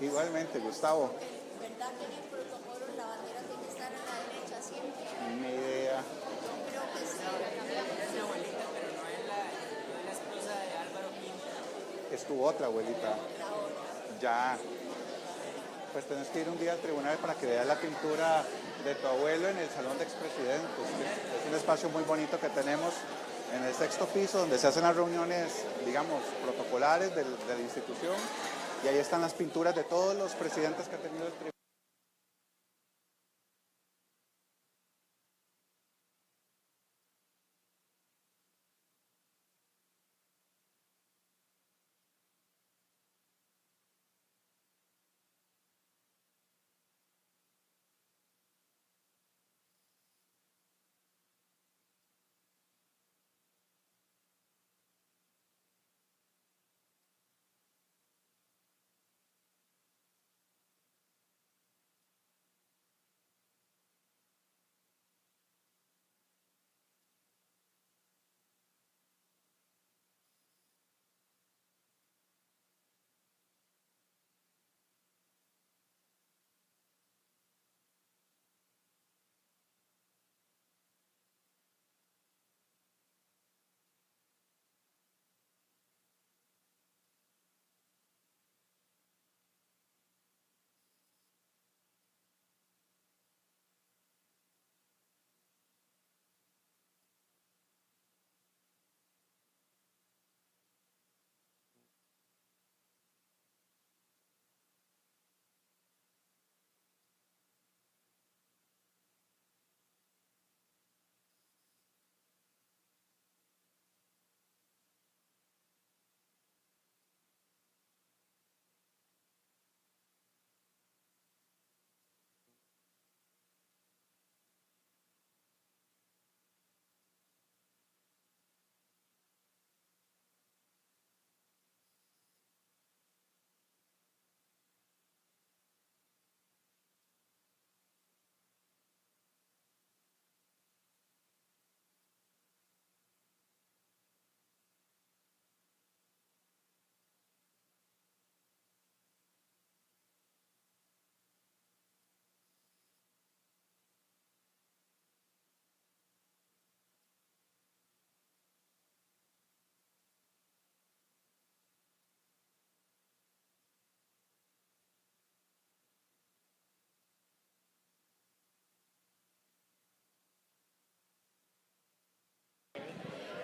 Igualmente, Gustavo. ¿Verdad que en el protocolo la bandera tiene que estar a la derecha siempre? Ni idea. Yo creo que sí. Es mi abuelita, pero no es la esposa de Álvaro Pinto. Es tu otra abuelita. Ya. Pues tenés que ir un día al tribunal para que veas la pintura de tu abuelo en el salón de expresidentes. Es un espacio muy bonito que tenemos en el 6º piso donde se hacen las reuniones, digamos, protocolares de la institución. Y ahí están las pinturas de todos los presidentes que ha tenido el tribunal.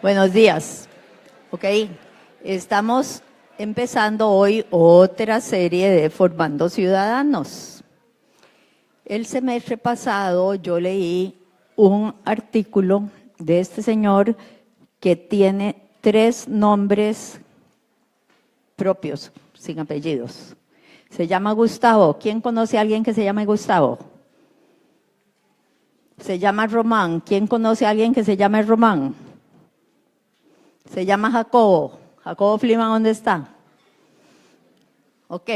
Buenos días. Ok, estamos empezando hoy otra serie de Formando Ciudadanos. El semestre pasado yo leí un artículo de este señor que tiene 3 nombres propios, sin apellidos. Se llama Gustavo. ¿Quién conoce a alguien que se llame Gustavo? Se llama Román. ¿Quién conoce a alguien que se llame Román? Se llama Jacobo. Jacobo Fliman, ¿dónde está? Ok,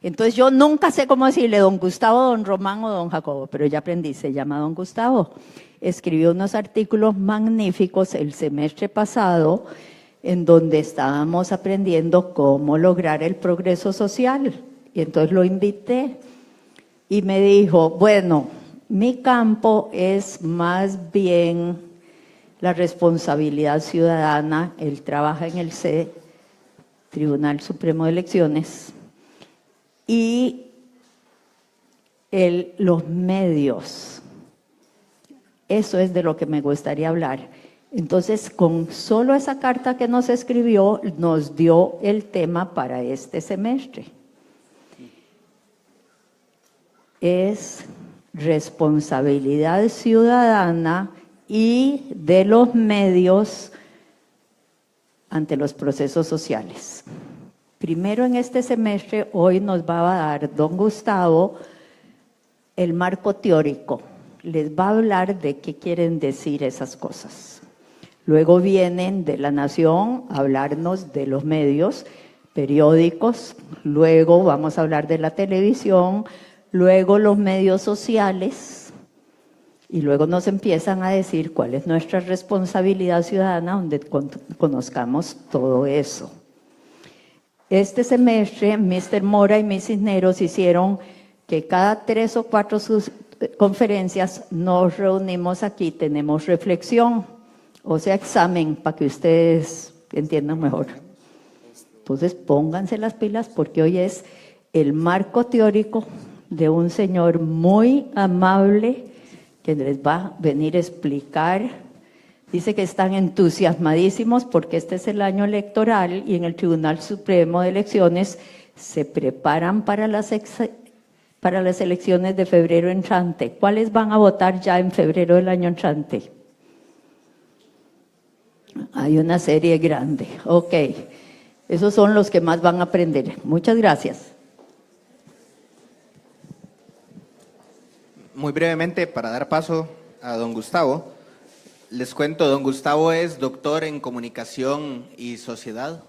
entonces yo nunca sé cómo decirle don Gustavo, don Román o don Jacobo, pero ya aprendí, se llama don Gustavo. Escribió unos artículos magníficos el semestre pasado en donde estábamos aprendiendo cómo lograr el progreso social. Y entonces lo invité y me dijo, bueno, mi campo es más bien la responsabilidad ciudadana. Él trabaja en el CE, Tribunal Supremo de Elecciones, y los medios. Eso es de lo que me gustaría hablar. Entonces, con solo esa carta que nos escribió, nos dio el tema para este semestre. Es responsabilidad ciudadana y de los medios ante los procesos sociales. Primero en este semestre, hoy nos va a dar don Gustavo el marco teórico. Les va a hablar de qué quieren decir esas cosas. Luego vienen de La Nación a hablarnos de los medios, periódicos. Luego vamos a hablar de la televisión. Luego los medios sociales. Y luego nos empiezan a decir cuál es nuestra responsabilidad ciudadana, donde conozcamos todo eso. este semestre, Mr. Mora y Miss Cisneros hicieron que cada 3 o 4 conferencias nos reunimos aquí, tenemos reflexión, o sea, examen, para que ustedes entiendan mejor. Entonces, pónganse las pilas porque hoy es el marco teórico de un señor muy amable que les va a venir a explicar. Dice que están entusiasmadísimos porque este es el año electoral y en el Tribunal Supremo de Elecciones se preparan para las elecciones de febrero entrante. ¿Cuáles van a votar ya en febrero del año entrante? Hay una serie grande. Ok. Esos son los que más van a aprender. Muchas gracias. Muy brevemente, para dar paso a don Gustavo, les cuento, don Gustavo es doctor en Comunicación y Sociedad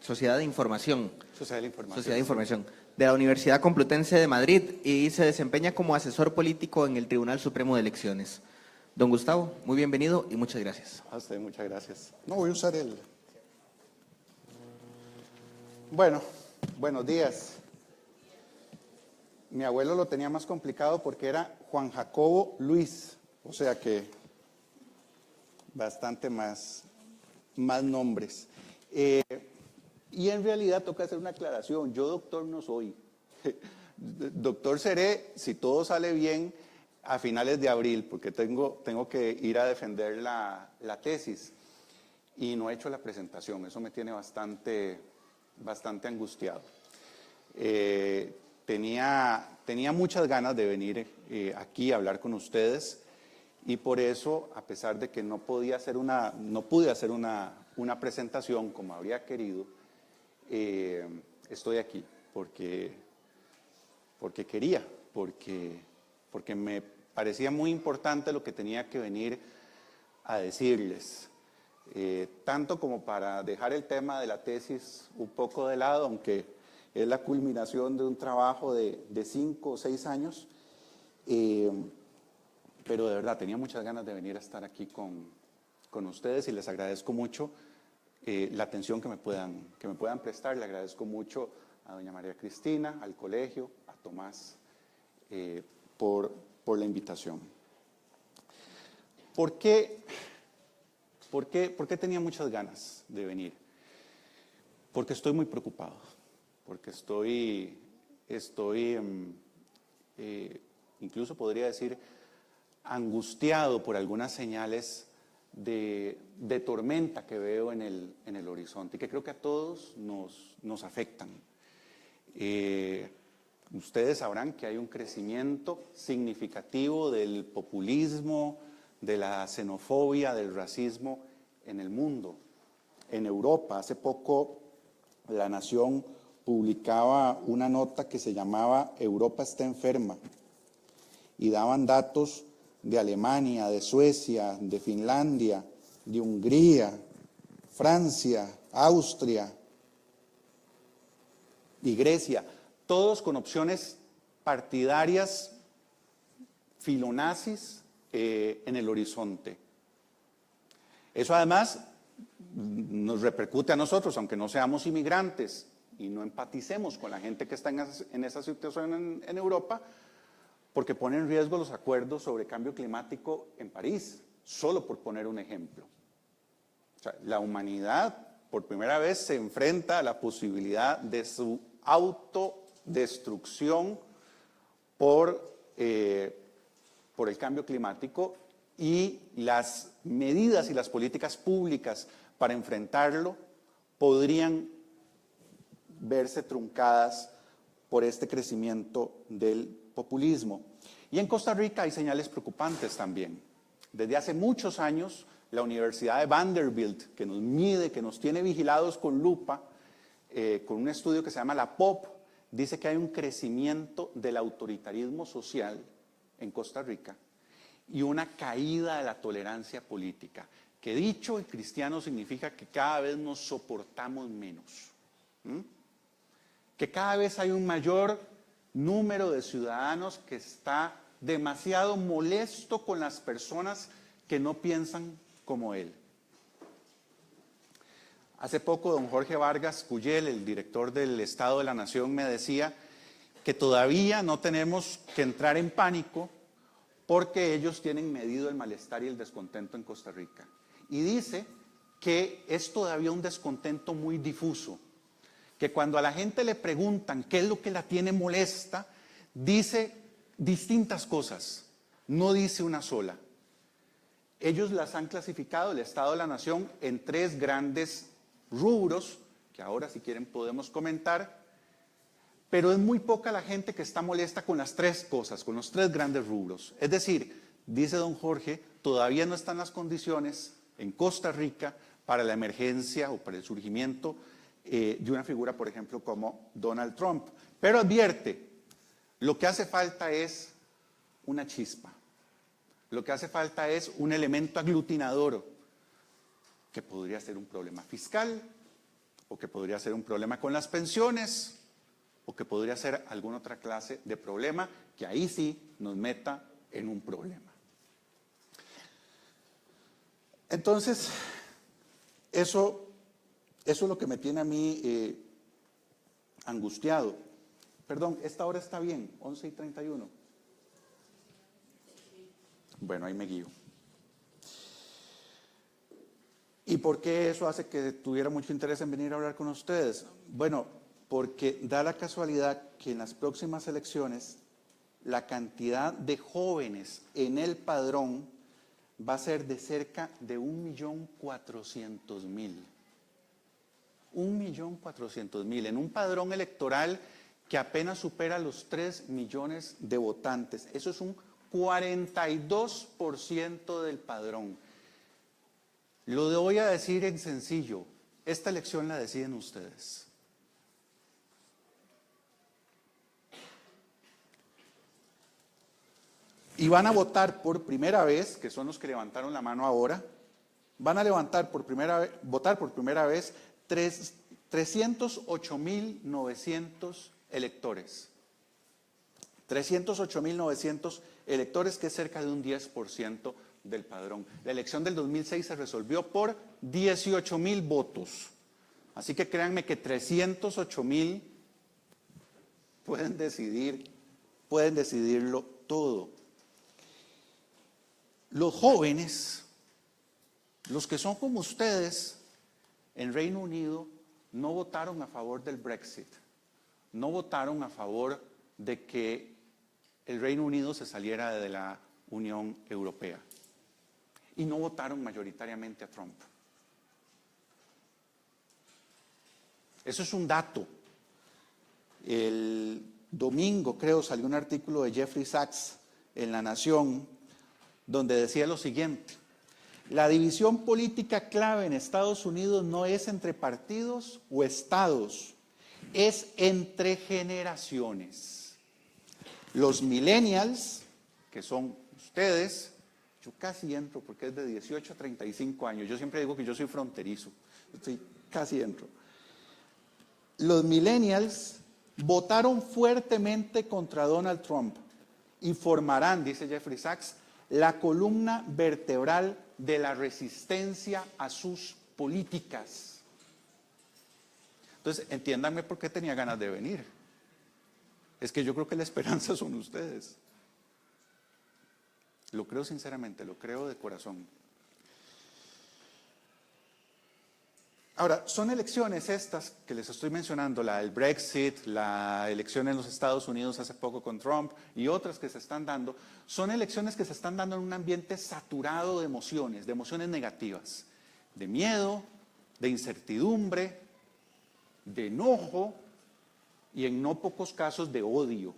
de Información. Sociedad de Información. Sociedad de Información, de la Universidad Complutense de Madrid y se desempeña como asesor político en el Tribunal Supremo de Elecciones. Don Gustavo, muy bienvenido y muchas gracias. A usted, muchas gracias. No voy a usar el... Bueno, buenos días. Mi abuelo lo tenía más complicado porque era Juan Jacobo Luis, o sea que bastante más nombres. Y en realidad toca hacer una aclaración, yo doctor no soy. Doctor seré, si todo sale bien, a finales de abril, porque tengo que ir a defender la tesis y no he hecho la presentación, eso me tiene bastante angustiado. Tenía muchas ganas de venir aquí a hablar con ustedes y por eso, a pesar de que no pude hacer una presentación como habría querido, estoy aquí porque quería, porque me parecía muy importante lo que tenía que venir a decirles. Tanto como para dejar el tema de la tesis un poco de lado, aunque es la culminación de un trabajo de 5 o 6 años, pero de verdad tenía muchas ganas de venir a estar aquí con ustedes y les agradezco mucho la atención que me puedan prestar. Le agradezco mucho a doña María Cristina, al colegio, a Tomás, por la invitación. ¿Por qué tenía muchas ganas de venir? Porque estoy muy preocupado, porque estoy incluso podría decir angustiado por algunas señales de tormenta que veo en el horizonte y que creo que a todos nos afectan. Ustedes sabrán que hay un crecimiento significativo del populismo, de la xenofobia, del racismo en el mundo. En Europa, hace poco, La Nación publicaba una nota que se llamaba Europa está enferma y daban datos de Alemania, de Suecia, de Finlandia, de Hungría, Francia, Austria y Grecia, todos con opciones partidarias filonazis en el horizonte. Eso además nos repercute a nosotros, aunque no seamos inmigrantes y no empaticemos con la gente que está en esa situación en Europa, porque pone en riesgo los acuerdos sobre cambio climático en París, solo por poner un ejemplo. O sea, la humanidad por primera vez se enfrenta a la posibilidad de su autodestrucción por el cambio climático y las medidas y las políticas públicas para enfrentarlo podrían verse truncadas por este crecimiento del populismo. Y en Costa Rica hay señales preocupantes también. Desde hace muchos años, la Universidad de Vanderbilt, que nos mide, que nos tiene vigilados con lupa, con un estudio que se llama la POP, dice que hay un crecimiento del autoritarismo social en Costa Rica y una caída de la tolerancia política, que dicho en cristiano significa que cada vez nos soportamos menos. Que cada vez hay un mayor número de ciudadanos que está demasiado molesto con las personas que no piensan como él. Hace poco don Jorge Vargas Cuyel, el director del Estado de la Nación, me decía que todavía no tenemos que entrar en pánico porque ellos tienen medido el malestar y el descontento en Costa Rica. Y dice que es todavía un descontento muy difuso, que cuando a la gente le preguntan qué es lo que la tiene molesta, dice distintas cosas, no dice una sola. Ellos las han clasificado, el Estado de la Nación, en 3 grandes rubros, que ahora si quieren podemos comentar, pero es muy poca la gente que está molesta con las 3 cosas, con los 3 grandes rubros. Es decir, dice don Jorge, todavía no están las condiciones en Costa Rica para la emergencia o para el surgimiento de una figura, por ejemplo, como Donald Trump. Pero advierte, lo que hace falta es una chispa. Lo que hace falta es un elemento aglutinador que podría ser un problema fiscal, o que podría ser un problema con las pensiones, o que podría ser alguna otra clase de problema que ahí sí nos meta en un problema. Entonces, eso es lo que me tiene a mí angustiado. Perdón, esta hora está bien, 11:31. Bueno, ahí me guío. ¿Y por qué eso hace que tuviera mucho interés en venir a hablar con ustedes? Bueno, porque da la casualidad que en las próximas elecciones la cantidad de jóvenes en el padrón va a ser de cerca de 1.400.000. 1.400.000 en un padrón electoral que apenas supera los 3 millones de votantes. Eso es un 42% del padrón. Lo voy a decir en sencillo, esta elección la deciden ustedes. Y van a votar por primera vez, que son los que levantaron la mano ahora, van a votar por primera vez 308.900 electores. 308.900 electores, que es cerca de un 10% del padrón. La elección del 2006 se resolvió por 18.000 votos. Así que créanme que 308.000 pueden decidirlo todo. Los jóvenes, los que son como ustedes, en Reino Unido no votaron a favor del Brexit, no votaron a favor de que el Reino Unido se saliera de la Unión Europea y no votaron mayoritariamente a Trump. Eso es un dato. El domingo, creo, salió un artículo de Jeffrey Sachs en La Nación donde decía lo siguiente: la división política clave en Estados Unidos no es entre partidos o estados, es entre generaciones. Los millennials, que son ustedes, yo casi entro porque es de 18 a 35 años, yo siempre digo que yo soy fronterizo, casi entro. Los millennials votaron fuertemente contra Donald Trump y formarán, dice Jeffrey Sachs, la columna vertebral de la resistencia a sus políticas. Entonces, entiéndanme por qué tenía ganas de venir. Es que yo creo que la esperanza son ustedes. Lo creo sinceramente, lo creo de corazón. Ahora, son elecciones estas que les estoy mencionando, la del Brexit, la elección en los Estados Unidos hace poco con Trump y otras que se están dando, son elecciones que se están dando en un ambiente saturado de emociones negativas, de miedo, de incertidumbre, de enojo y en no pocos casos de odio.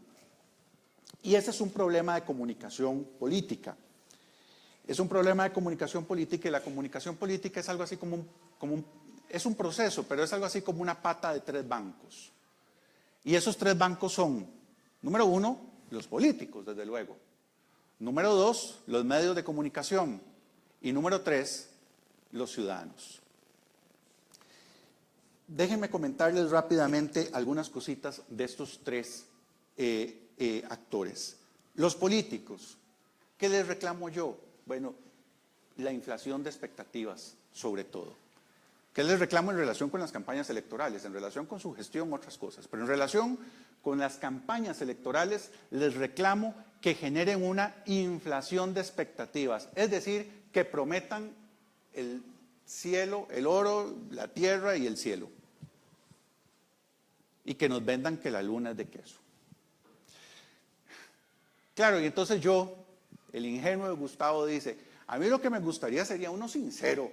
Y ese es un problema de comunicación política. Es un problema de comunicación política y la comunicación política es algo así es un proceso, pero es algo así como una pata de 3 bancos. Y esos 3 bancos son, número 1, los políticos, desde luego. Número 2, los medios de comunicación. Y número 3, los ciudadanos. Déjenme comentarles rápidamente algunas cositas de estos 3 actores. Los políticos, ¿qué les reclamo yo? Bueno, la inflación de expectativas, sobre todo. ¿Qué les reclamo en relación con las campañas electorales? En relación con su gestión, otras cosas. Pero en relación con las campañas electorales, les reclamo que generen una inflación de expectativas. Es decir, que prometan el cielo, el oro, la tierra y el cielo. Y que nos vendan que la luna es de queso. Claro, y entonces yo, el ingenuo de Gustavo, dice, a mí lo que me gustaría sería uno sincero,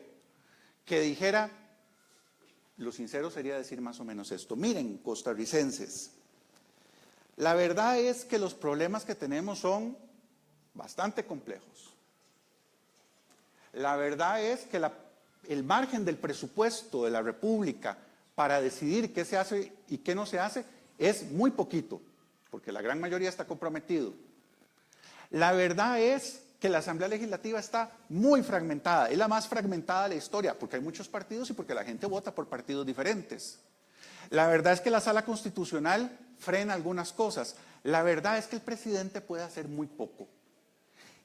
que dijera, lo sincero sería decir más o menos esto. Miren, costarricenses, la verdad es que los problemas que tenemos son bastante complejos. La verdad es que el margen del presupuesto de la República para decidir qué se hace y qué no se hace es muy poquito, porque la gran mayoría está comprometido. La verdad es que la Asamblea Legislativa está muy fragmentada, es la más fragmentada de la historia, porque hay muchos partidos y porque la gente vota por partidos diferentes. La verdad es que la Sala Constitucional frena algunas cosas. La verdad es que el presidente puede hacer muy poco.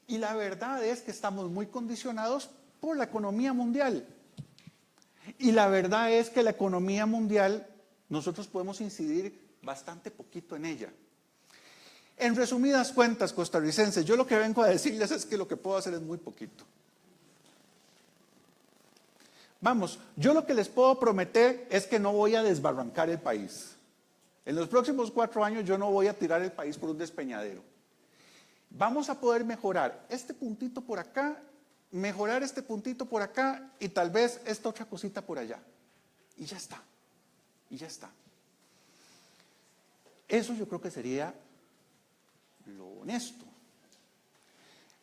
Y la verdad es que estamos muy condicionados por la economía mundial. Y la verdad es que la economía mundial, nosotros podemos incidir bastante poquito en ella. En resumidas cuentas, costarricenses, yo lo que vengo a decirles es que lo que puedo hacer es muy poquito. Vamos, yo lo que les puedo prometer es que no voy a desbarrancar el país. En los próximos 4 años yo no voy a tirar el país por un despeñadero. Vamos a poder mejorar este puntito por acá, mejorar este puntito por acá y tal vez esta otra cosita por allá. Y ya está. Y ya está. Eso yo creo que sería lo honesto.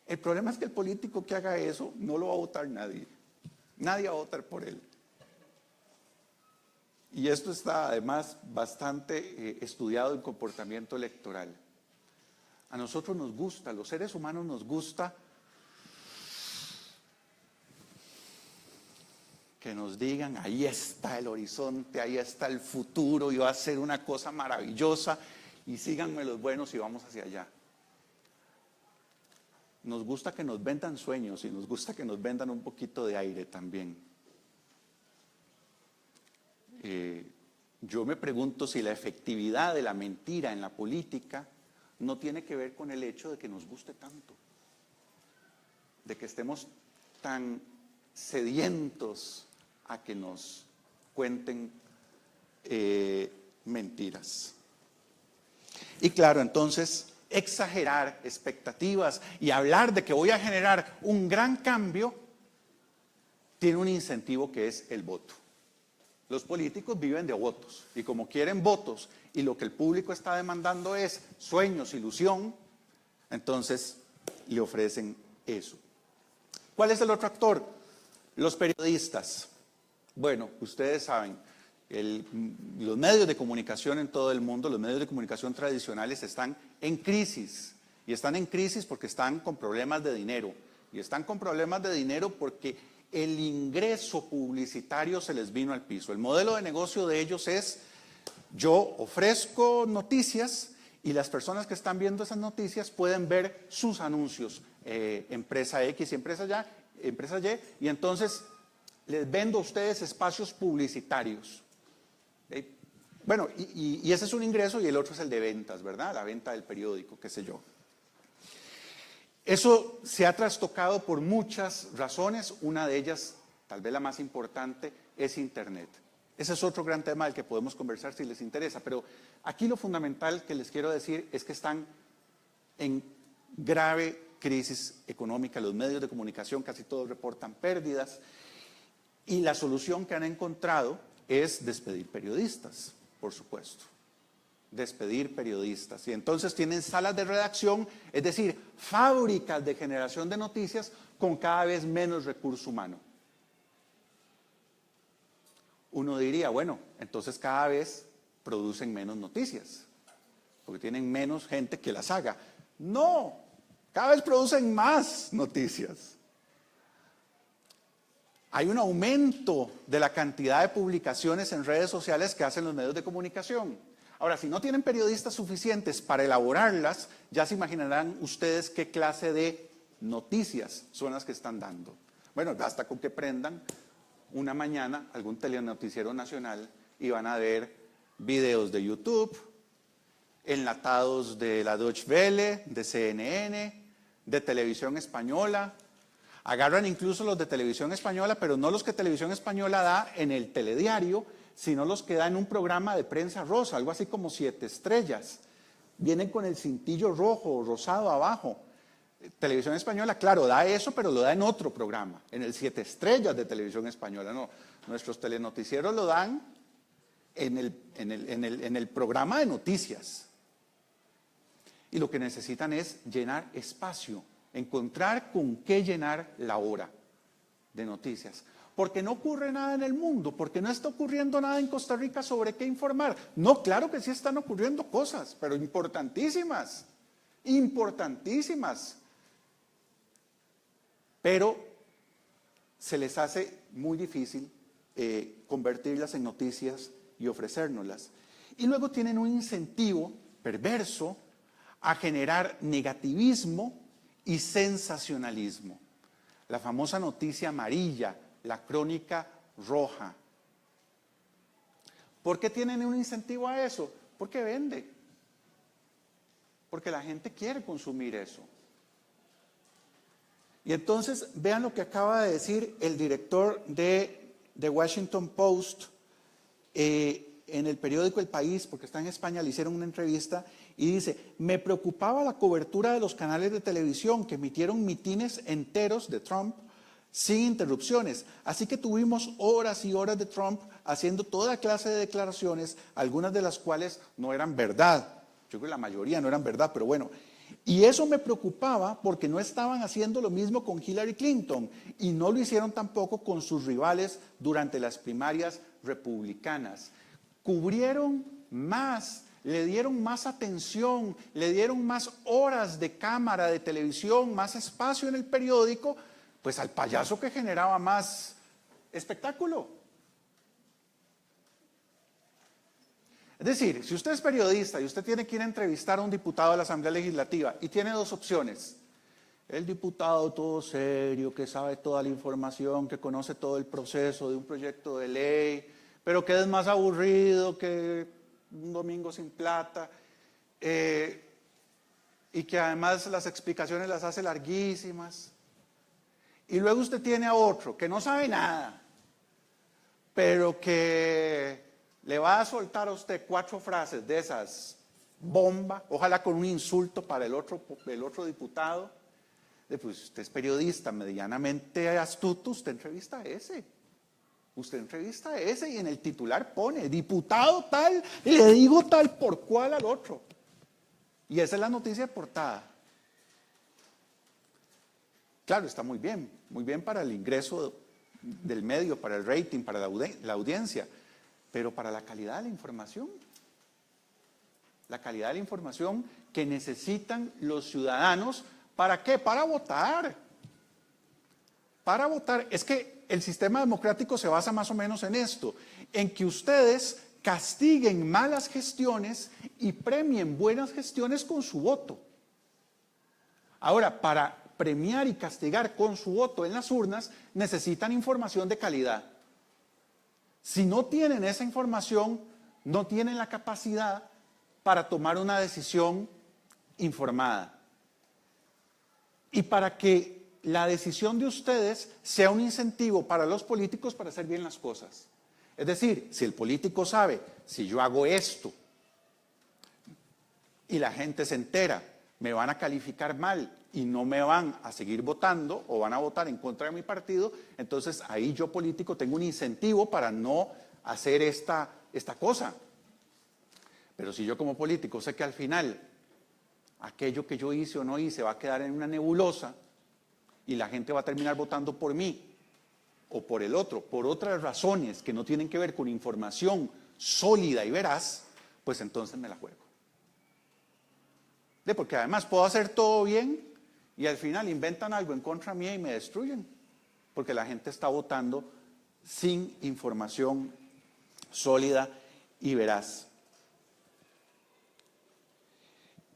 El problema es que el político que haga eso no lo va a votar nadie. Nadie va a votar por él. Y esto está además bastante estudiado en comportamiento electoral. A nosotros nos gusta, a los seres humanos nos gusta que nos digan, ahí está el horizonte, ahí está el futuro y va a ser una cosa maravillosa y síganme los buenos y vamos hacia allá. Nos gusta que nos vendan sueños y nos gusta que nos vendan un poquito de aire también. Yo me pregunto si la efectividad de la mentira en la política no tiene que ver con el hecho de que nos guste tanto, de que estemos tan sedientos a que nos cuenten mentiras. Y claro, entonces, exagerar expectativas y hablar de que voy a generar un gran cambio tiene un incentivo que es el voto. Los políticos viven de votos y como quieren votos y lo que el público está demandando es sueños, ilusión, entonces le ofrecen eso. ¿Cuál es el otro actor? Los periodistas. Bueno, ustedes saben, los medios de comunicación en todo el mundo, los medios de comunicación tradicionales están en crisis. Y están en crisis porque están con problemas de dinero. Y están con problemas de dinero porque el ingreso publicitario se les vino al piso. El modelo de negocio de ellos es, yo ofrezco noticias y las personas que están viendo esas noticias pueden ver sus anuncios, empresa X y empresa Y, y entonces les vendo a ustedes espacios publicitarios. Bueno, y ese es un ingreso y el otro es el de ventas, ¿verdad? La venta del periódico, qué sé yo. Eso se ha trastocado por muchas razones, una de ellas, tal vez la más importante, es Internet. Ese es otro gran tema del que podemos conversar si les interesa, pero aquí lo fundamental que les quiero decir es que están en grave crisis económica, los medios de comunicación casi todos reportan pérdidas y la solución que han encontrado es despedir periodistas, por supuesto. Despedir periodistas. Y entonces tienen salas de redacción, es decir, fábricas de generación de noticias con cada vez menos recurso humano. Uno diría, bueno, entonces cada vez producen menos noticias, porque tienen menos gente que las haga. No, cada vez producen más noticias. Hay un aumento de la cantidad de publicaciones en redes sociales que hacen los medios de comunicación. Ahora, si no tienen periodistas suficientes para elaborarlas, ya se imaginarán ustedes qué clase de noticias son las que están dando. Bueno, basta con que prendan una mañana algún telenoticiero nacional y van a ver videos de YouTube, enlatados de la Deutsche Welle, de CNN, de Televisión Española. Agarran incluso los de Televisión Española, pero no los que Televisión Española da en el telediario, sino los que da en un programa de prensa rosa, algo así como 7 estrellas. Vienen con el cintillo rojo o rosado abajo. Televisión Española, claro, da eso, pero lo da en otro programa, en el 7 estrellas de Televisión Española. No, nuestros telenoticieros lo dan en el programa de noticias. Y lo que necesitan es llenar espacio, encontrar con qué llenar la hora de noticias. Porque no ocurre nada en el mundo, porque no está ocurriendo nada en Costa Rica sobre qué informar. No, claro que sí están ocurriendo cosas, pero importantísimas, importantísimas. Pero se les hace muy difícil convertirlas en noticias y ofrecérnoslas. Y luego tienen un incentivo perverso a generar negativismo y sensacionalismo. La famosa noticia amarilla, la crónica roja. ¿Por qué tienen un incentivo a eso? Porque vende. Porque la gente quiere consumir eso. Y entonces vean lo que acaba de decir el director de The Washington Post en el periódico El País, porque está en España, le hicieron una entrevista y dice: me preocupaba la cobertura de los canales de televisión que emitieron mitines enteros de Trump sin interrupciones. Así que tuvimos horas y horas de Trump haciendo toda clase de declaraciones, algunas de las cuales no eran verdad. Yo creo que la mayoría no eran verdad, pero bueno. Y eso me preocupaba porque no estaban haciendo lo mismo con Hillary Clinton y no lo hicieron tampoco con sus rivales durante las primarias republicanas. Cubrieron más, le dieron más atención, le dieron más horas de cámara, de televisión, más espacio en el periódico, pues al payaso que generaba más espectáculo. Es decir, si usted es periodista y usted tiene que ir a entrevistar a un diputado de la Asamblea Legislativa y tiene dos opciones: el diputado todo serio, que sabe toda la información, que conoce todo el proceso de un proyecto de ley, pero que es más aburrido que un domingo sin plata, y que además las explicaciones las hace larguísimas. Y luego usted tiene a otro que no sabe nada, pero que le va a soltar a usted 4 frases de esas bomba, ojalá con un insulto para el otro diputado. Pues usted es periodista medianamente astuto, usted entrevista a ese. Usted entrevista a ese y en el titular pone diputado tal, y le digo tal por cual al otro. Y esa es la noticia de portada. Claro, está muy bien para el ingreso del medio, para el rating, para la audiencia, pero para la calidad de la información. La calidad de la información que necesitan los ciudadanos. ¿Para qué? Para votar. Para votar. Es que el sistema democrático se basa más o menos en esto, en que ustedes castiguen malas gestiones y premien buenas gestiones con su voto. Ahora, para premiar y castigar con su voto en las urnas, necesitan información de calidad. Si no tienen esa información, no tienen la capacidad para tomar una decisión informada. Y para que la decisión de ustedes sea un incentivo para los políticos para hacer bien las cosas. Es decir, si el político sabe, si yo hago esto y la gente se entera, me van a calificar mal y no me van a seguir votando o van a votar en contra de mi partido, entonces ahí yo político tengo un incentivo para no hacer esta cosa. Pero si yo como político sé que al final aquello que yo hice o no hice va a quedar en una nebulosa y la gente va a terminar votando por mí o por el otro, por otras razones que no tienen que ver con información sólida y veraz, pues entonces me la juego. Porque además puedo hacer todo bien y al final inventan algo en contra mía y me destruyen, porque la gente está votando sin información sólida y veraz.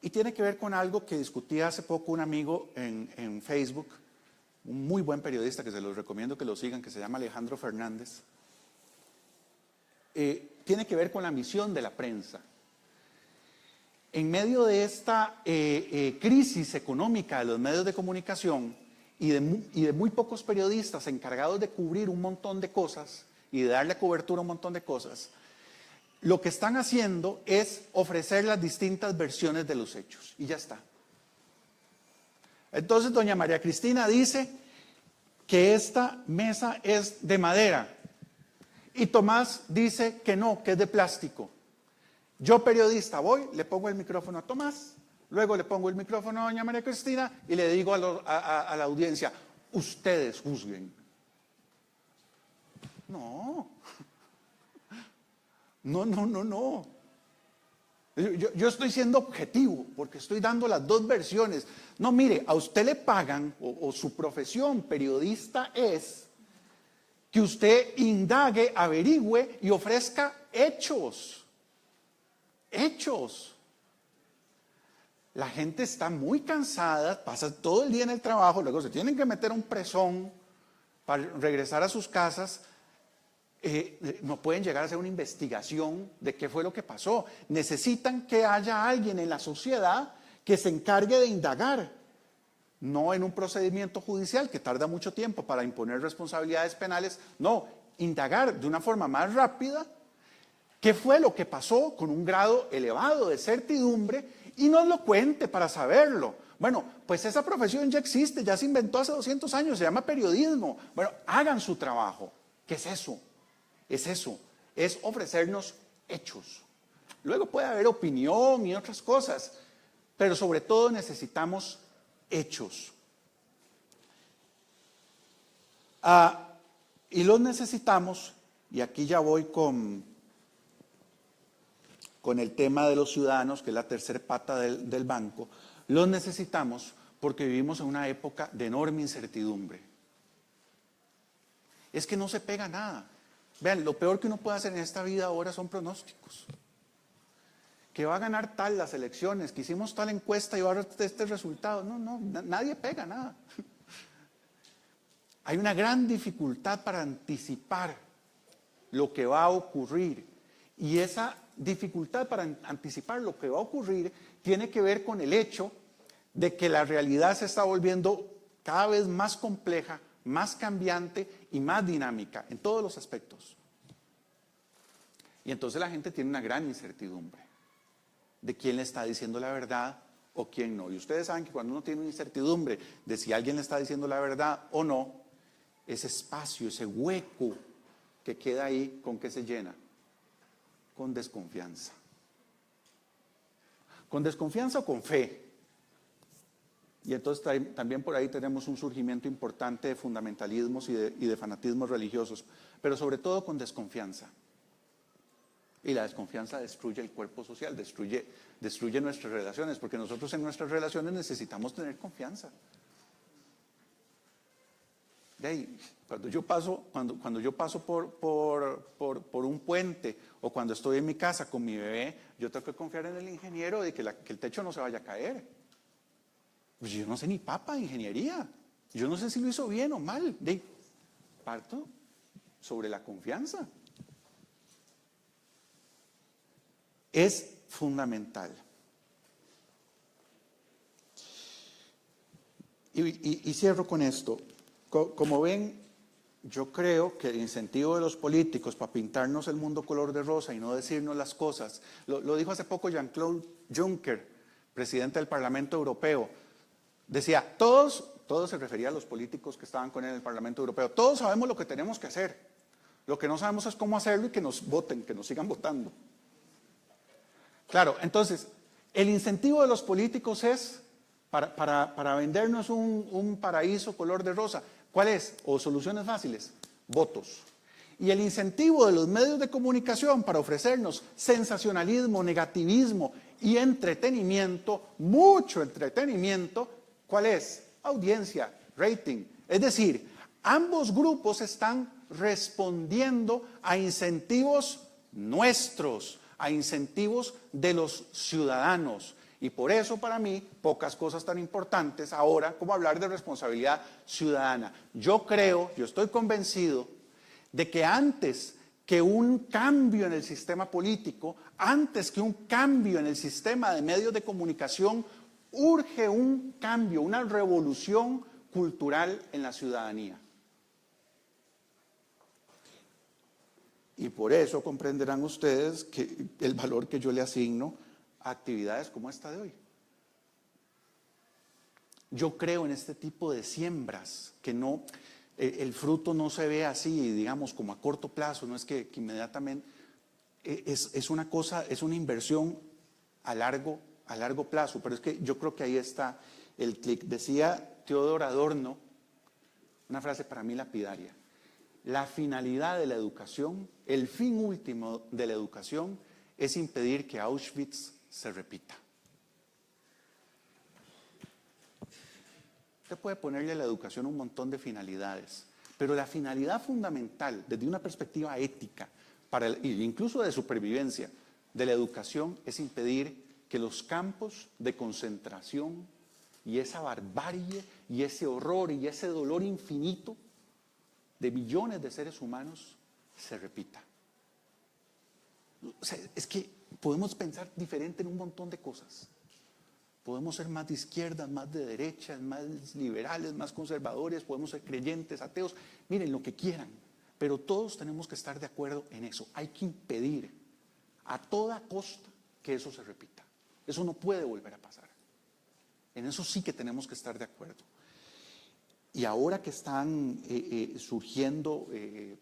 Y tiene que ver con algo que discutía hace poco un amigo en Facebook, un muy buen periodista que se los recomiendo que lo sigan, que se llama Alejandro Fernández, tiene que ver con la misión de la prensa. En medio de esta crisis económica de los medios de comunicación y de muy pocos periodistas encargados de cubrir un montón de cosas y de darle cobertura a un montón de cosas, lo que están haciendo es ofrecer las distintas versiones de los hechos y ya está. Entonces doña María Cristina dice que esta mesa es de madera y Tomás dice que no, que es de plástico. Yo, periodista, voy, le pongo el micrófono a Tomás, luego le pongo el micrófono a doña María Cristina y le digo a la audiencia, ustedes juzguen. No. No. Yo estoy siendo objetivo porque estoy dando las dos versiones. No, mire, a usted le pagan, o su profesión periodista es que usted indague, averigüe y ofrezca hechos. Hechos. La gente está muy cansada, pasa todo el día en el trabajo, luego se tienen que meter un presón para regresar a sus casas. No pueden llegar a hacer una investigación de qué fue lo que pasó. Necesitan que haya alguien en la sociedad que se encargue de indagar, no en un procedimiento judicial que tarda mucho tiempo para imponer responsabilidades penales, no, indagar de una forma más rápida qué fue lo que pasó con un grado elevado de certidumbre y nos lo cuente para saberlo. Bueno, pues esa profesión ya existe, ya se inventó hace 200 años, se llama periodismo. Bueno, hagan su trabajo. ¿Qué es eso? Es eso, es ofrecernos hechos. Luego puede haber opinión y otras cosas, pero sobre todo necesitamos hechos. Y los necesitamos, y aquí ya voy con el tema de los ciudadanos, que es la tercera pata del banco, los necesitamos porque vivimos en una época de enorme incertidumbre. Es que no se pega nada. Vean, lo peor que uno puede hacer en esta vida ahora son pronósticos. Que va a ganar tal las elecciones, que hicimos tal encuesta y va a dar este resultado. No, nadie pega nada. Hay una gran dificultad para anticipar lo que va a ocurrir. Y esa dificultad para anticipar lo que va a ocurrir tiene que ver con el hecho de que la realidad se está volviendo cada vez más compleja, más cambiante y más dinámica en todos los aspectos. Y entonces la gente tiene una gran incertidumbre de quién le está diciendo la verdad o quién no. Y ustedes saben que cuando uno tiene una incertidumbre de si alguien le está diciendo la verdad o no, ese espacio, ese hueco que queda ahí, ¿con qué se llena? Con desconfianza. Con desconfianza o con fe. Y entonces también por ahí tenemos un surgimiento importante de fundamentalismos y de fanatismos religiosos, pero sobre todo con desconfianza. Y la desconfianza destruye el cuerpo social, destruye nuestras relaciones, porque nosotros en nuestras relaciones necesitamos tener confianza. De ahí, cuando yo paso por un puente o cuando estoy en mi casa con mi bebé, yo tengo que confiar en el ingeniero de que el techo no se vaya a caer. Pues yo no sé ni papa de ingeniería. Yo no sé si lo hizo bien o mal. Parto sobre la confianza. Es fundamental. Y cierro con esto. Como ven, yo creo que el incentivo de los políticos para pintarnos el mundo color de rosa y no decirnos las cosas, lo dijo hace poco Jean-Claude Juncker, presidente del Parlamento Europeo. Decía, todos se refería a los políticos que estaban con él en el Parlamento Europeo, todos sabemos lo que tenemos que hacer, lo que no sabemos es cómo hacerlo y que nos voten, que nos sigan votando. Claro, entonces, el incentivo de los políticos es para vendernos un paraíso color de rosa. ¿Cuál es? O soluciones fáciles, votos. Y el incentivo de los medios de comunicación para ofrecernos sensacionalismo, negativismo y entretenimiento, mucho entretenimiento, ¿cuál es? Audiencia, rating. Es decir, ambos grupos están respondiendo a incentivos nuestros, a incentivos de los ciudadanos. Y por eso, para mí, pocas cosas tan importantes ahora como hablar de responsabilidad ciudadana. Yo estoy convencido de que antes que un cambio en el sistema político, antes que un cambio en el sistema de medios de comunicación, urge un cambio, una revolución cultural en la ciudadanía. Y por eso comprenderán ustedes que el valor que yo le asigno a actividades como esta de hoy. Yo creo en este tipo de siembras, que no, el fruto no se ve así, digamos, como a corto plazo, no es que inmediatamente, es una cosa, es una inversión a largo plazo, pero es que yo creo que ahí está el clic. Decía Theodor Adorno, una frase para mí lapidaria: la finalidad de la educación, el fin último de la educación, es impedir que Auschwitz se repita. Usted puede ponerle a la educación un montón de finalidades, pero la finalidad fundamental, desde una perspectiva ética, incluso de supervivencia, de la educación, es impedir que los campos de concentración y esa barbarie y ese horror y ese dolor infinito de millones de seres humanos se repita. O sea, es que podemos pensar diferente en un montón de cosas. Podemos ser más de izquierda, más de derecha, más liberales, más conservadores, podemos ser creyentes, ateos, miren lo que quieran, pero todos tenemos que estar de acuerdo en eso. Hay que impedir a toda costa que eso se repita. Eso no puede volver a pasar. En eso sí que tenemos que estar de acuerdo. Y ahora que están surgiendo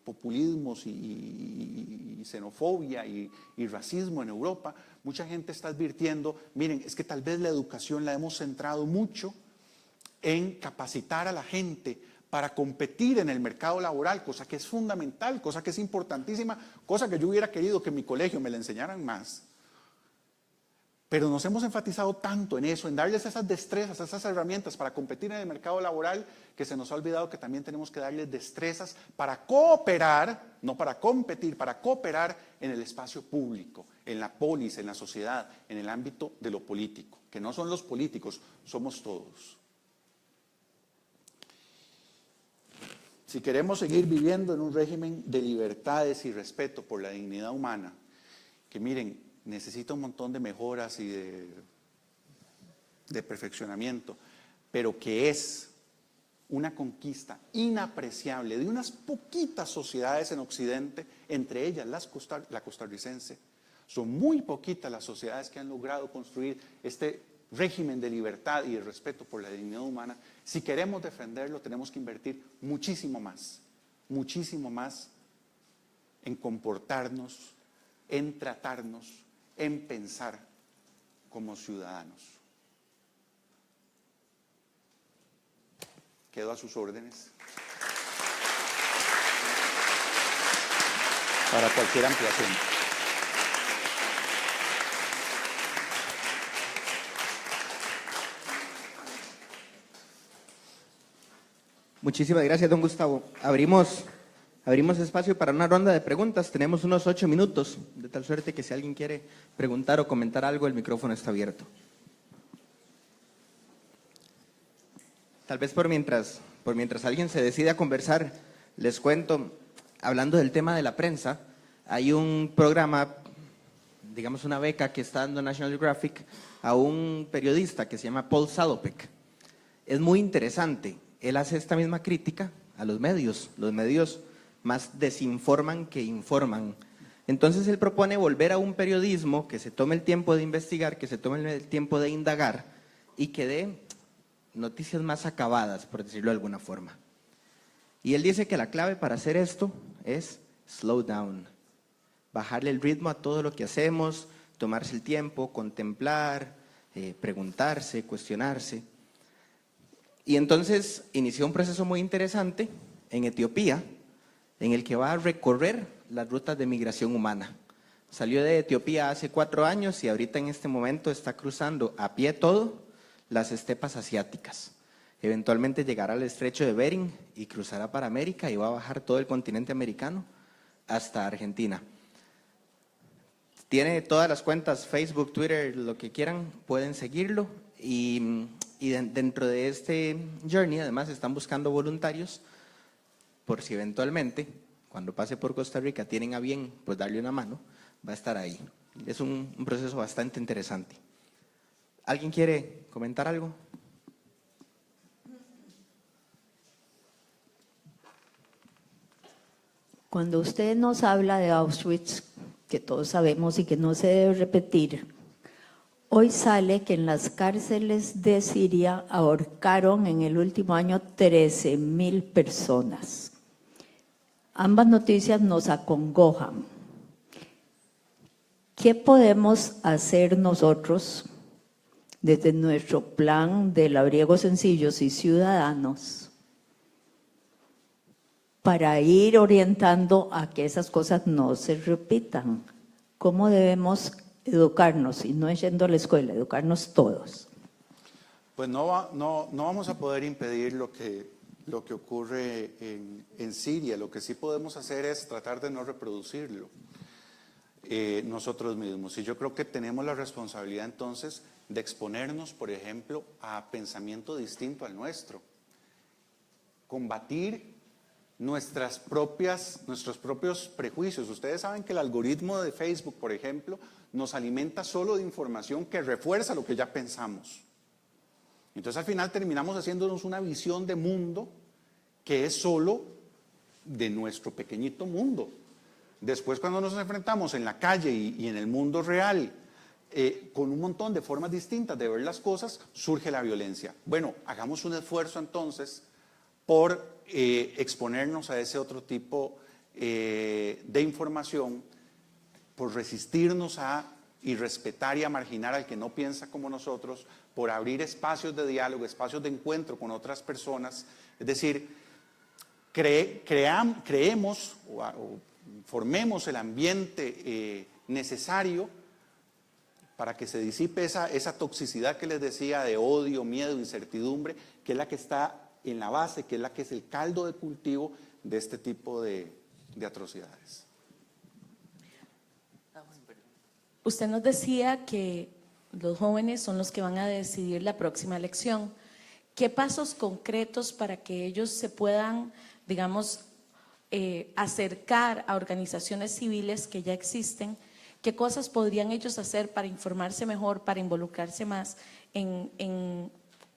populismos y xenofobia y racismo en Europa, mucha gente está advirtiendo, miren, es que tal vez la educación la hemos centrado mucho en capacitar a la gente para competir en el mercado laboral, cosa que es fundamental, cosa que es importantísima, cosa que yo hubiera querido que en mi colegio me la enseñaran más. Pero nos hemos enfatizado tanto en eso, en darles esas destrezas, esas herramientas para competir en el mercado laboral, que se nos ha olvidado que también tenemos que darles destrezas para cooperar, no para competir, para cooperar en el espacio público, en la polis, en la sociedad, en el ámbito de lo político, que no son los políticos, somos todos. Si queremos seguir viviendo en un régimen de libertades y respeto por la dignidad humana, que miren, necesita un montón de mejoras y de perfeccionamiento, pero que es una conquista inapreciable de unas poquitas sociedades en Occidente, entre ellas la costarricense. Son muy poquitas las sociedades que han logrado construir este régimen de libertad y de respeto por la dignidad humana. Si queremos defenderlo, tenemos que invertir muchísimo más en comportarnos, en tratarnos, en pensar como ciudadanos. Quedo a sus órdenes para cualquier ampliación. Muchísimas gracias, don Gustavo. Abrimos espacio para una ronda de preguntas. Tenemos unos 8 minutos, de tal suerte que si alguien quiere preguntar o comentar algo, el micrófono está abierto. Tal vez por mientras alguien se decide a conversar, les cuento, hablando del tema de la prensa, hay un programa, digamos una beca que está dando National Geographic a un periodista que se llama Paul Salopek. Es muy interesante. Él hace esta misma crítica a los medios. Los medios más desinforman que informan. Entonces él propone volver a un periodismo que se tome el tiempo de investigar, que se tome el tiempo de indagar y que dé noticias más acabadas, por decirlo de alguna forma. Y él dice que la clave para hacer esto es slow down, bajarle el ritmo a todo lo que hacemos, tomarse el tiempo, contemplar, preguntarse, cuestionarse. Y entonces inició un proceso muy interesante en Etiopía, en el que va a recorrer las rutas de migración humana. Salió de Etiopía hace 4 años y ahorita en este momento está cruzando a pie todo las estepas asiáticas. Eventualmente llegará al estrecho de Bering y cruzará para América y va a bajar todo el continente americano hasta Argentina. Tiene todas las cuentas, Facebook, Twitter, lo que quieran, pueden seguirlo. Y dentro de este journey, además, están buscando voluntarios por si eventualmente, cuando pase por Costa Rica, tienen a bien pues darle una mano, va a estar ahí. Es un proceso bastante interesante. ¿Alguien quiere comentar algo? Cuando usted nos habla de Auschwitz, que todos sabemos y que no se debe repetir, hoy sale que en las cárceles de Siria ahorcaron en el último año 13,000 personas. Ambas noticias nos acongojan. ¿Qué podemos hacer nosotros desde nuestro plan de labriegos sencillos y ciudadanos para ir orientando a que esas cosas no se repitan? ¿Cómo debemos educarnos? Y no es yendo a la escuela, educarnos todos. Pues no vamos a poder impedir lo que ocurre en Siria. Lo que sí podemos hacer es tratar de no reproducirlo nosotros mismos. Y yo creo que tenemos la responsabilidad entonces de exponernos, por ejemplo, a pensamiento distinto al nuestro. Combatir nuestros propios prejuicios. Ustedes saben que el algoritmo de Facebook, por ejemplo, nos alimenta solo de información que refuerza lo que ya pensamos. Entonces al final terminamos haciéndonos una visión de mundo que es solo de nuestro pequeñito mundo. Después, cuando nos enfrentamos en la calle y en el mundo real con un montón de formas distintas de ver las cosas, surge la violencia. Bueno, hagamos un esfuerzo entonces por exponernos a ese otro tipo de información, por resistirnos a y respetar y a marginar al que no piensa como nosotros, por abrir espacios de diálogo, espacios de encuentro con otras personas. Es decir, creemos o formemos el ambiente necesario para que se disipe esa toxicidad que les decía de odio, miedo, incertidumbre, que es la que está en la base, que es la que es el caldo de cultivo de este tipo de atrocidades. Usted nos decía que los jóvenes son los que van a decidir la próxima elección. ¿Qué pasos concretos para que ellos se puedan, digamos, acercar a organizaciones civiles que ya existen? ¿Qué cosas podrían ellos hacer para informarse mejor, para involucrarse más en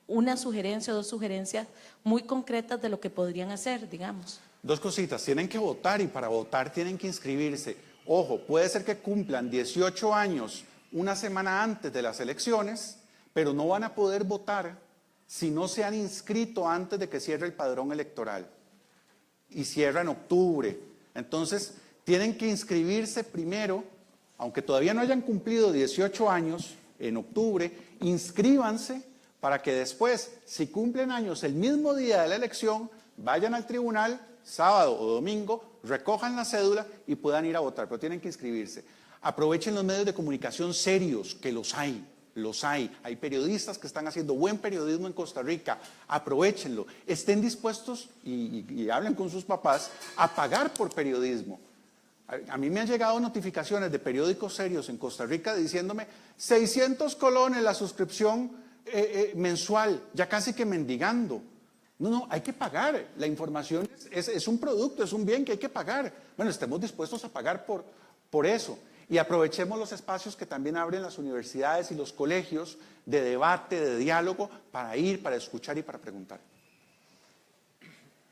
una sugerencia o dos sugerencias muy concretas de lo que podrían hacer, digamos? Dos cositas, tienen que votar y para votar tienen que inscribirse. Ojo, puede ser que cumplan 18 años una semana antes de las elecciones, pero no van a poder votar si no se han inscrito antes de que cierre el padrón electoral. Y cierra en octubre. Entonces, tienen que inscribirse primero, aunque todavía no hayan cumplido 18 años, en octubre, inscríbanse para que después, si cumplen años el mismo día de la elección, vayan al tribunal, sábado o domingo, recojan la cédula y puedan ir a votar, pero tienen que inscribirse. Aprovechen los medios de comunicación serios, que los hay. Hay periodistas que están haciendo buen periodismo en Costa Rica, aprovechenlo, estén dispuestos y hablen con sus papás a pagar por periodismo. A mí me han llegado notificaciones de periódicos serios en Costa Rica diciéndome 600 colones la suscripción mensual, ya casi que mendigando. No, hay que pagar, la información es un producto, es un bien que hay que pagar. Bueno, estemos dispuestos a pagar por eso. Y aprovechemos los espacios que también abren las universidades y los colegios de debate, de diálogo, para ir, para escuchar y para preguntar.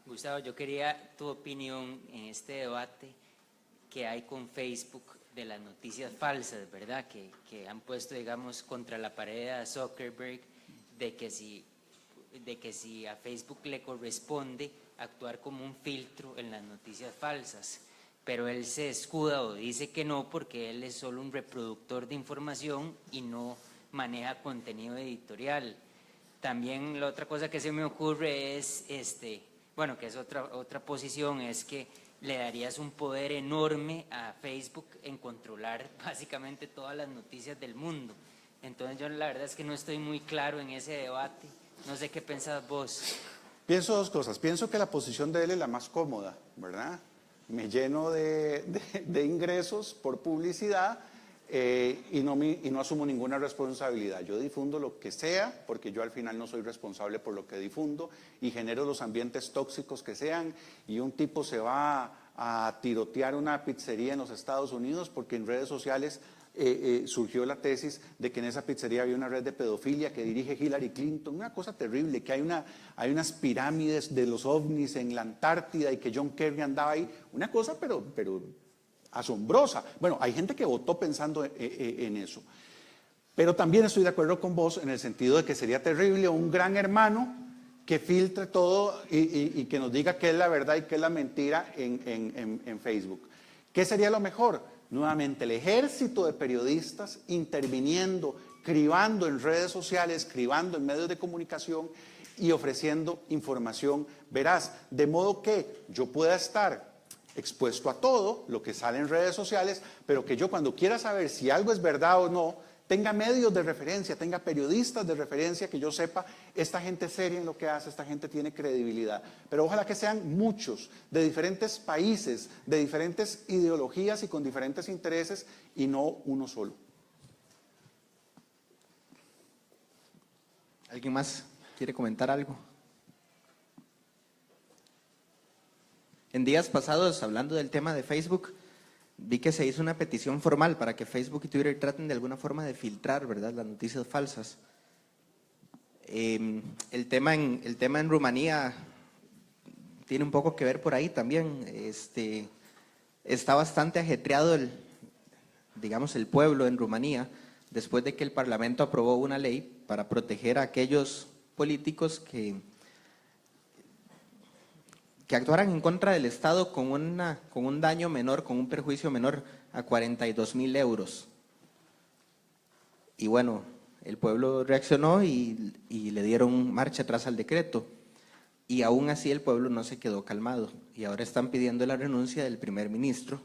Gustavo, yo quería tu opinión en este debate que hay con Facebook de las noticias falsas, ¿verdad? Que han puesto, digamos, contra la pared a Zuckerberg de que si a Facebook le corresponde actuar como un filtro en las noticias falsas. Pero él se escuda o dice que no porque él es solo un reproductor de información y no maneja contenido editorial. También la otra cosa que se me ocurre es, bueno, que es otra posición, es que le darías un poder enorme a Facebook en controlar básicamente todas las noticias del mundo. Entonces yo la verdad es que no estoy muy claro en ese debate. No sé qué pensás vos. Pienso dos cosas. Pienso que la posición de él es la más cómoda, ¿verdad? Me lleno de ingresos por publicidad y no asumo ninguna responsabilidad. Yo difundo lo que sea, porque yo al final no soy responsable por lo que difundo, y genero los ambientes tóxicos que sean, y un tipo se va a tirotear una pizzería en los Estados Unidos porque en redes sociales surgió la tesis de que en esa pizzería había una red de pedofilia que dirige Hillary Clinton, una cosa terrible, que hay unas pirámides de los ovnis en la Antártida y que John Kerry andaba ahí, una cosa pero asombrosa. Bueno, hay gente que votó pensando en eso, pero también estoy de acuerdo con vos en el sentido de que sería terrible un gran hermano que filtre todo y que nos diga qué es la verdad y qué es la mentira en Facebook. ¿Qué sería lo mejor? Nuevamente, el ejército de periodistas interviniendo, cribando en redes sociales, cribando en medios de comunicación y ofreciendo información veraz, de modo que yo pueda estar expuesto a todo lo que sale en redes sociales, pero que yo cuando quiera saber si algo es verdad o no, tenga medios de referencia, tenga periodistas de referencia, que yo sepa, esta gente es seria en lo que hace, esta gente tiene credibilidad. Pero ojalá que sean muchos, de diferentes países, de diferentes ideologías y con diferentes intereses, y no uno solo. ¿Alguien más quiere comentar algo? En días pasados, hablando del tema de Facebook, vi que se hizo una petición formal para que Facebook y Twitter traten de alguna forma de filtrar, ¿verdad?, las noticias falsas. El tema en Rumanía tiene un poco que ver por ahí también. Está bastante ajetreado el pueblo en Rumanía después de que el Parlamento aprobó una ley para proteger a aquellos políticos que actuaran en contra del Estado con un daño menor, con un perjuicio menor a 42.000 euros. Y bueno, el pueblo reaccionó y le dieron marcha atrás al decreto. Y aún así el pueblo no se quedó calmado. Y ahora están pidiendo la renuncia del primer ministro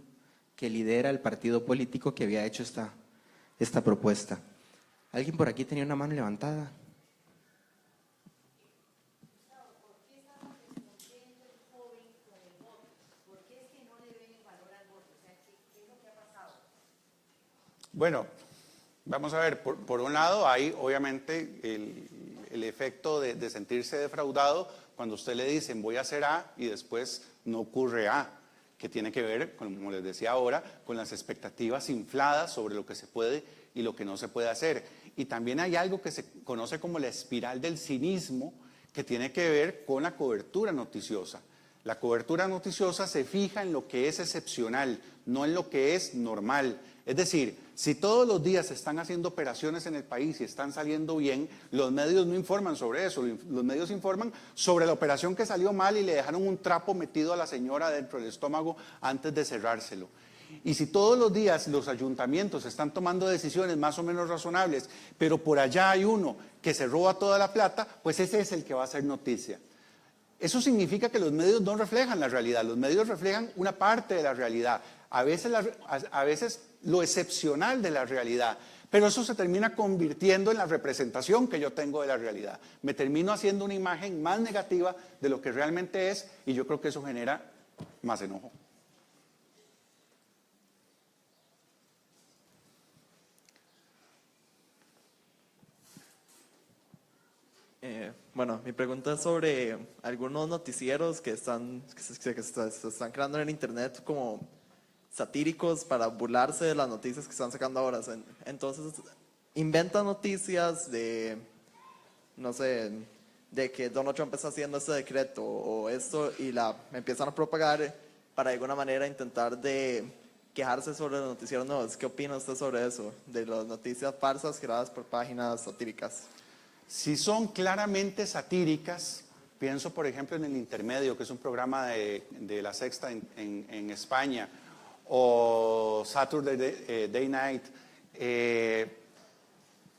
que lidera el partido político que había hecho esta propuesta. ¿Alguien por aquí tenía una mano levantada? Bueno, vamos a ver, por un lado hay obviamente el efecto de sentirse defraudado cuando usted le dicen voy a hacer A y después no ocurre A, que tiene que ver, como les decía ahora, con las expectativas infladas sobre lo que se puede y lo que no se puede hacer. Y también hay algo que se conoce como la espiral del cinismo, que tiene que ver con la cobertura noticiosa. La cobertura noticiosa se fija en lo que es excepcional, no en lo que es normal. Es decir, si todos los días se están haciendo operaciones en el país y están saliendo bien, los medios no informan sobre eso, los medios informan sobre la operación que salió mal y le dejaron un trapo metido a la señora dentro del estómago antes de cerrárselo. Y si todos los días los ayuntamientos están tomando decisiones más o menos razonables, pero por allá hay uno que se roba toda la plata, pues ese es el que va a hacer noticia. Eso significa que los medios no reflejan la realidad, los medios reflejan una parte de la realidad, a veces lo excepcional de la realidad, pero eso se termina convirtiendo en la representación que yo tengo de la realidad. Me termino haciendo una imagen más negativa de lo que realmente es y yo creo que eso genera más enojo. Bueno, mi pregunta es sobre algunos noticieros que se están creando en el internet como satíricos para burlarse de las noticias que están sacando ahora. Entonces, inventan noticias de, no sé, de que Donald Trump está haciendo este decreto o esto y la empiezan a propagar para de alguna manera intentar de quejarse sobre los noticieros nuevos. ¿Qué opina usted sobre eso? De las noticias falsas creadas por páginas satíricas. Si son claramente satíricas, pienso por ejemplo en El Intermedio, que es un programa de La Sexta en España, o Saturday Day Night,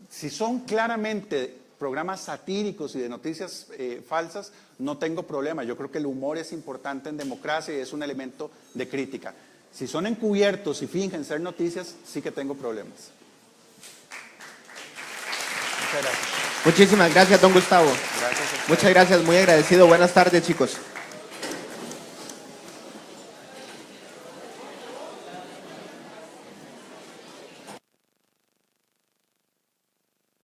si son claramente programas satíricos y de noticias falsas, no tengo problema. Yo creo que el humor es importante en democracia y es un elemento de crítica. Si son encubiertos y fingen ser noticias, sí que tengo problemas. Muchas gracias. Muchísimas gracias, don Gustavo. Gracias. Muchas gracias, muy agradecido. Buenas tardes, chicos.